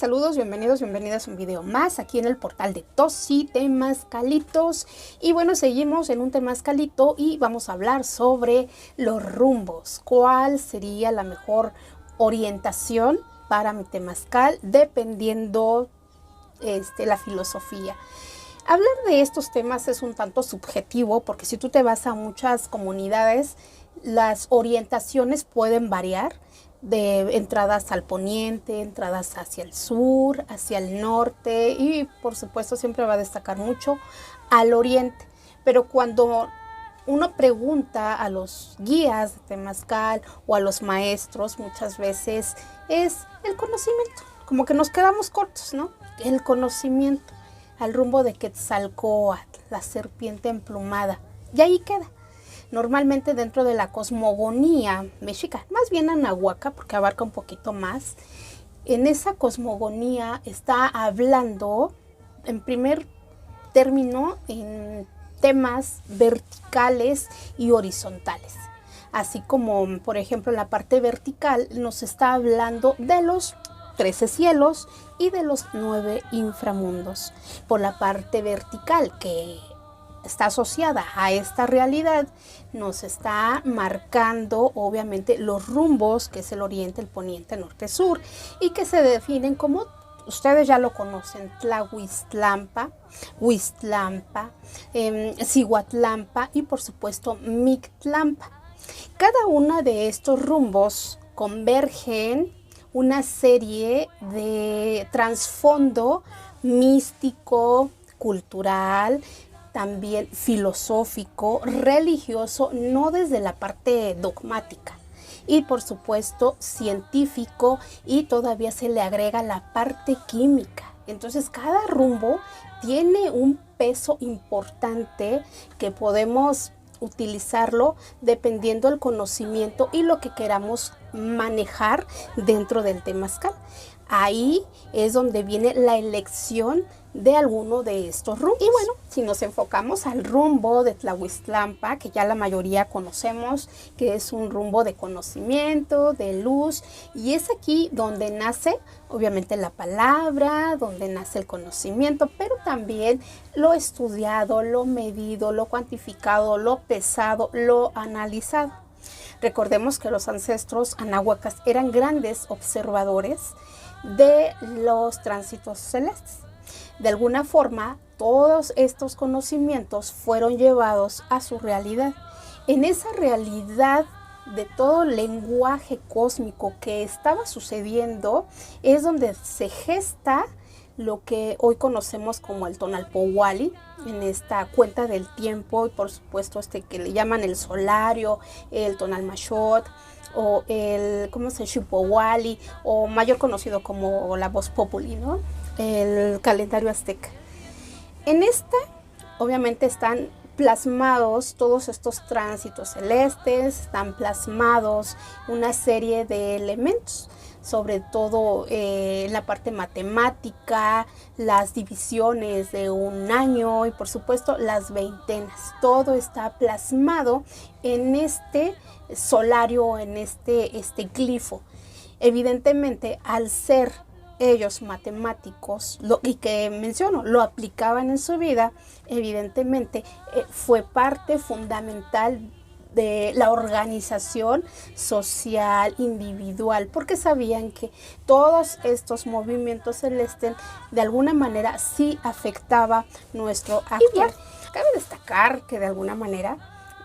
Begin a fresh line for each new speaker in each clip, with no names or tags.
saludos, bienvenidos, bienvenidas a un video más aquí en el portal de Tosi Temazcalitos. Y bueno, seguimos en un temazcalito y vamos a hablar sobre los rumbos. ¿Cuál sería la mejor orientación para mi temazcal dependiendo la filosofía? Hablar de estos temas es un tanto subjetivo porque si tú te vas a muchas comunidades, las orientaciones pueden variar de entradas al poniente, entradas hacia el sur, hacia el norte y por supuesto siempre va a destacar mucho al oriente. Pero cuando uno pregunta a los guías de temazcal o a los maestros, muchas veces es el conocimiento, como que nos quedamos cortos, ¿no? El conocimiento al rumbo de Quetzalcóatl, la serpiente emplumada, y ahí queda. Normalmente dentro de la cosmogonía mexica, más bien anahuaca, porque abarca un poquito más, en esa cosmogonía está hablando en primer término en temas verticales y horizontales. Así como, por ejemplo, en la parte vertical nos está hablando de los 13 cielos y de los 9 inframundos. Por la parte vertical, que está asociada a esta realidad, nos está marcando obviamente los rumbos, que es el oriente, el poniente, norte, sur, y que se definen como, ustedes ya lo conocen, Tlahuiztlampa, Huiztlampa, Cihuatlampa y por supuesto Mictlampa. Cada uno de estos rumbos convergen una serie de trasfondo místico, cultural, también filosófico, religioso, no desde la parte dogmática, y por supuesto científico, y todavía se le agrega la parte química. Entonces cada rumbo tiene un peso importante que podemos utilizarlo dependiendo del conocimiento y lo que queramos manejar dentro del temazcal. Ahí es donde viene la elección de alguno de estos rumbos. Y bueno, si nos enfocamos al rumbo de Tlahuiztlampa, que ya la mayoría conocemos, que es un rumbo de conocimiento, de luz, y es aquí donde nace obviamente la palabra, donde nace el conocimiento, pero también lo estudiado, lo medido, lo cuantificado, lo pesado, lo analizado. Recordemos que los ancestros anáhuacas eran grandes observadores de los tránsitos celestes. De alguna forma, todos estos conocimientos fueron llevados a su realidad. En esa realidad de todo el lenguaje cósmico que estaba sucediendo es donde se gesta lo que hoy conocemos como el Tonalpohualli, en esta cuenta del tiempo, y por supuesto que le llaman el solario, el Tonalmashot, o el, ¿cómo se llama? Xiuhpohualli, o mayor conocido como la Voz Populi, ¿no? El calendario azteca. En obviamente están plasmados todos estos tránsitos celestes, están plasmados una serie de elementos, sobre todo la parte matemática, las divisiones de un año y por supuesto las veintenas. Todo está plasmado en este solario, en este glifo. Evidentemente, al ser ellos matemáticos, y que menciono, lo aplicaban en su vida, evidentemente fue parte fundamental de la organización social, individual, porque sabían que todos estos movimientos celestes de alguna manera sí afectaba nuestro actuar. Cabe destacar que de alguna manera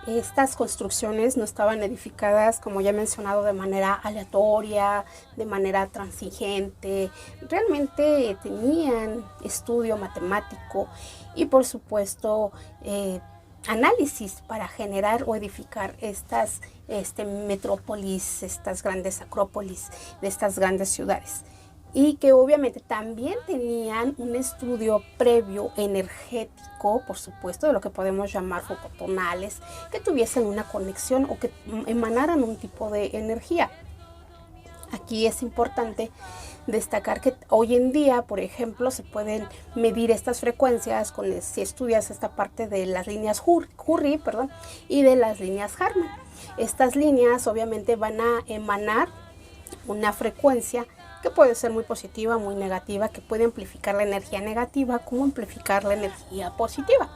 estas construcciones no estaban edificadas, como ya he mencionado, de manera aleatoria, de manera transigente. Realmente tenían estudio matemático y por supuesto análisis para generar o edificar estas metrópolis, estas grandes acrópolis de estas grandes ciudades. Y que obviamente también tenían un estudio previo energético, por supuesto, de lo que podemos llamar focotonales, que tuviesen una conexión o que emanaran un tipo de energía. Aquí es importante destacar que hoy en día, por ejemplo, se pueden medir estas frecuencias si estudias esta parte de las líneas Hurry, y de las líneas Harman. Estas líneas obviamente van a emanar una frecuencia que puede ser muy positiva, muy negativa, que puede amplificar la energía negativa como amplificar la energía positiva.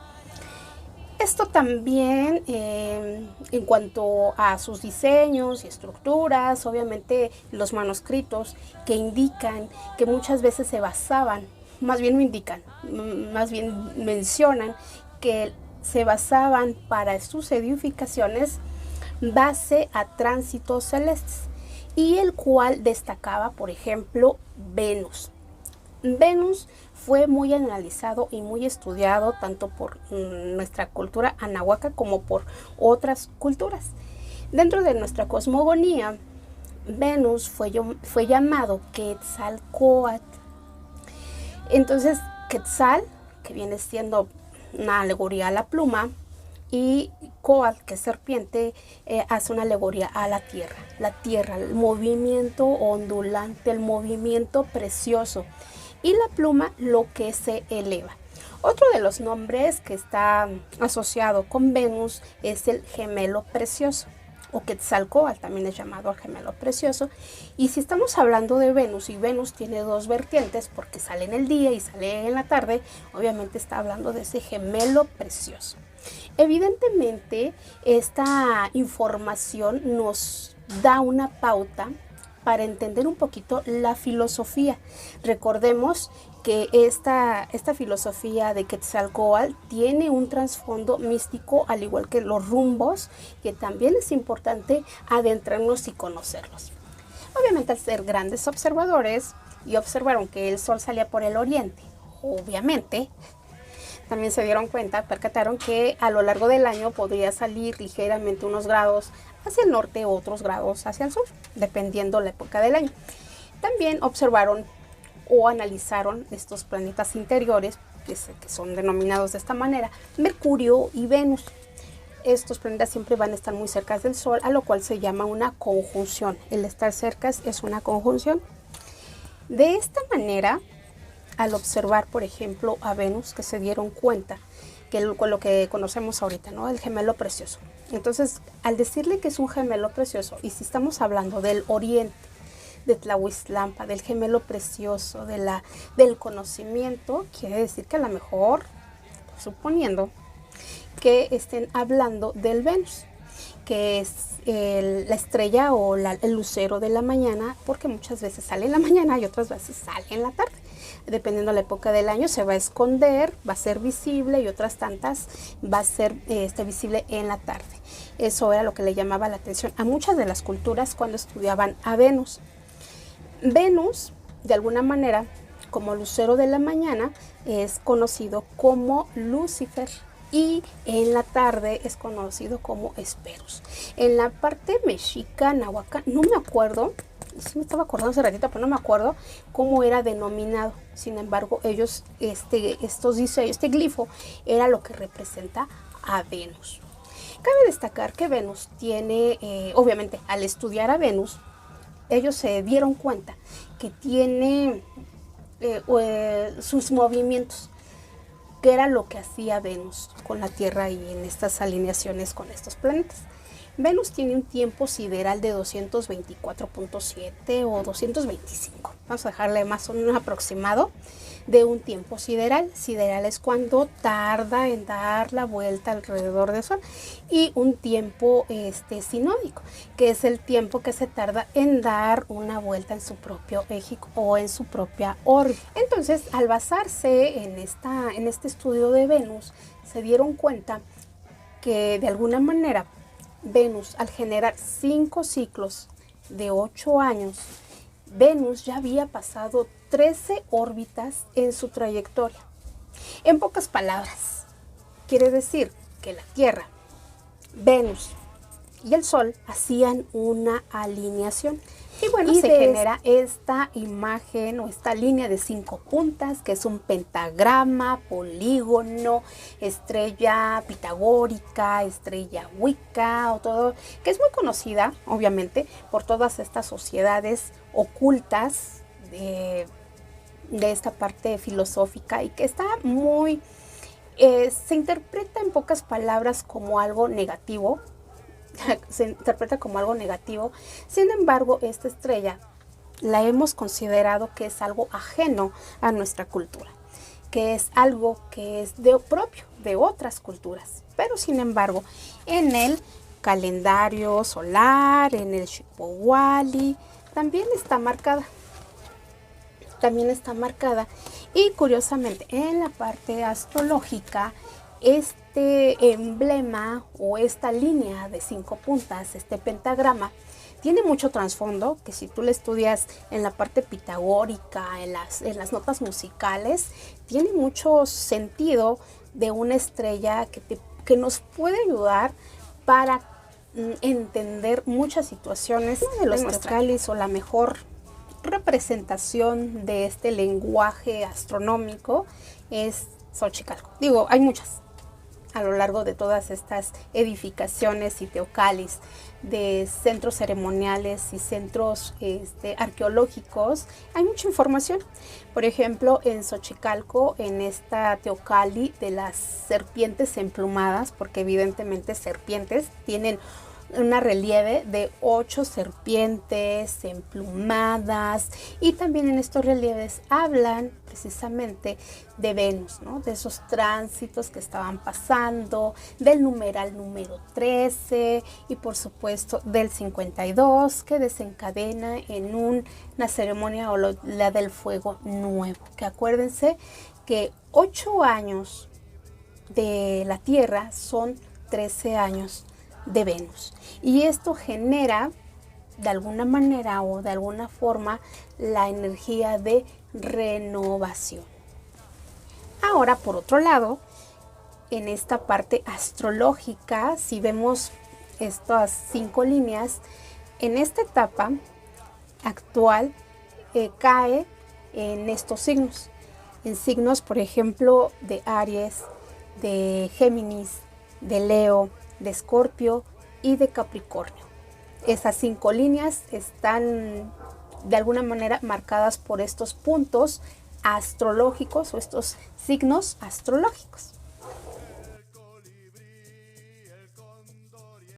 Esto también en cuanto a sus diseños y estructuras, obviamente los manuscritos que indican que muchas veces se basaban, más bien no indican, más bien mencionan que se basaban para sus edificaciones base a tránsitos celestes, y el cual destacaba, por ejemplo, Venus. Venus fue muy analizado y muy estudiado tanto por nuestra cultura anahuaca como por otras culturas. Dentro de nuestra cosmogonía, Venus fue llamado Quetzalcóatl. Entonces, Quetzal, que viene siendo una alegoría a la pluma, y Coatl, que es serpiente, hace una alegoría a la tierra, el movimiento ondulante, el movimiento precioso, y la pluma, lo que se eleva. Otro de los nombres que está asociado con Venus es el gemelo precioso, o Quetzalcóatl también es llamado el gemelo precioso. Y si estamos hablando de Venus, y Venus tiene dos vertientes porque sale en el día y sale en la tarde, obviamente está hablando de ese gemelo precioso. Evidentemente, esta información nos da una pauta para entender un poquito la filosofía. Recordemos que esta filosofía de Quetzalcóatl tiene un trasfondo místico, al igual que los rumbos, que también es importante adentrarnos y conocerlos. Obviamente, al ser grandes observadores y observaron que el sol salía por el oriente, obviamente, también se dieron cuenta, percataron que a lo largo del año podría salir ligeramente unos grados hacia el norte, otros grados hacia el sur, dependiendo la época del año. También observaron o analizaron estos planetas interiores, que son denominados de esta manera, Mercurio y Venus. Estos planetas siempre van a estar muy cerca del Sol, a lo cual se llama una conjunción. El estar cerca es una conjunción. De esta manera, al observar, por ejemplo, a Venus, que se dieron cuenta con lo que conocemos ahorita, ¿no? El gemelo precioso. Entonces, al decirle que es un gemelo precioso, y si estamos hablando del oriente, de Tlahuiztlampa, del gemelo precioso, del conocimiento, quiere decir que a lo mejor, suponiendo que estén hablando del Venus, que es la estrella o el lucero de la mañana, porque muchas veces sale en la mañana y otras veces sale en la tarde. Dependiendo de la época del año, se va a esconder, va a ser visible, y otras tantas va a ser visible en la tarde. Eso era lo que le llamaba la atención a muchas de las culturas cuando estudiaban a Venus. Venus, de alguna manera, como lucero de la mañana, es conocido como Lucifer, y en la tarde es conocido como Hesperus. En la parte mexica, nahuaca, no me acuerdo, sí me estaba acordando hace ratito, pero no me acuerdo cómo era denominado. Sin embargo, ellos, este glifo era lo que representa a Venus. Cabe destacar que Venus tiene, obviamente, al estudiar a Venus, ellos se dieron cuenta que tiene sus movimientos, que era lo que hacía Venus con la Tierra y en estas alineaciones con estos planetas. Venus tiene un tiempo sideral de 224.7 o 225. Vamos a dejarle más o menos un aproximado de un tiempo sideral. Sideral es cuando tarda en dar la vuelta alrededor del Sol. Y un tiempo sinódico, que es el tiempo que se tarda en dar una vuelta en su propio eje o en su propia órbita. Entonces, al basarse en este estudio de Venus, se dieron cuenta que de alguna manera Venus, al generar 5 ciclos de 8 años, Venus ya había pasado 13 órbitas en su trayectoria. En pocas palabras, quiere decir que la Tierra, Venus y el Sol hacían una alineación. Y bueno, se genera esta imagen o esta línea de 5 puntas, que es un pentagrama, polígono, estrella pitagórica, estrella Wicca, o todo, que es muy conocida, obviamente, por todas estas sociedades ocultas de esta parte filosófica, y que está muy, se interpreta en pocas palabras como algo negativo. Se interpreta como algo negativo. Sin embargo, esta estrella la hemos considerado que es algo ajeno a nuestra cultura, que es algo que es propio de otras culturas. Pero sin embargo, en el calendario solar, en el Shipowali, también está marcada. Y curiosamente, en la parte astrológica, este emblema o esta línea de 5 puntas, este pentagrama, tiene mucho trasfondo, que si tú lo estudias en la parte pitagórica, en las notas musicales, tiene mucho sentido de una estrella que nos puede ayudar para entender muchas situaciones de los teocallis, o la mejor representación de este lenguaje astronómico es Xochicalco. Digo, hay muchas a lo largo de todas estas edificaciones y teocallis, de centros ceremoniales y centros arqueológicos, hay mucha información. Por ejemplo, en Xochicalco, en esta teocalli de las serpientes emplumadas, porque evidentemente serpientes tienen una relieve de 8 serpientes emplumadas, y también en estos relieves hablan precisamente de Venus, ¿no? De esos tránsitos que estaban pasando, del numeral número 13 y por supuesto del 52, que desencadena en una ceremonia o la del fuego nuevo, que acuérdense que 8 años de la Tierra son 13 años de Venus, y esto genera de alguna manera o de alguna forma la energía de renovación. Ahora, por otro lado, en esta parte astrológica, si vemos estas 5 líneas, en esta etapa actual cae en estos signos, en signos por ejemplo de Aries, de Géminis, de Leo, de Escorpio y de Capricornio. Esas 5 líneas están de alguna manera marcadas por estos puntos astrológicos o estos signos astrológicos.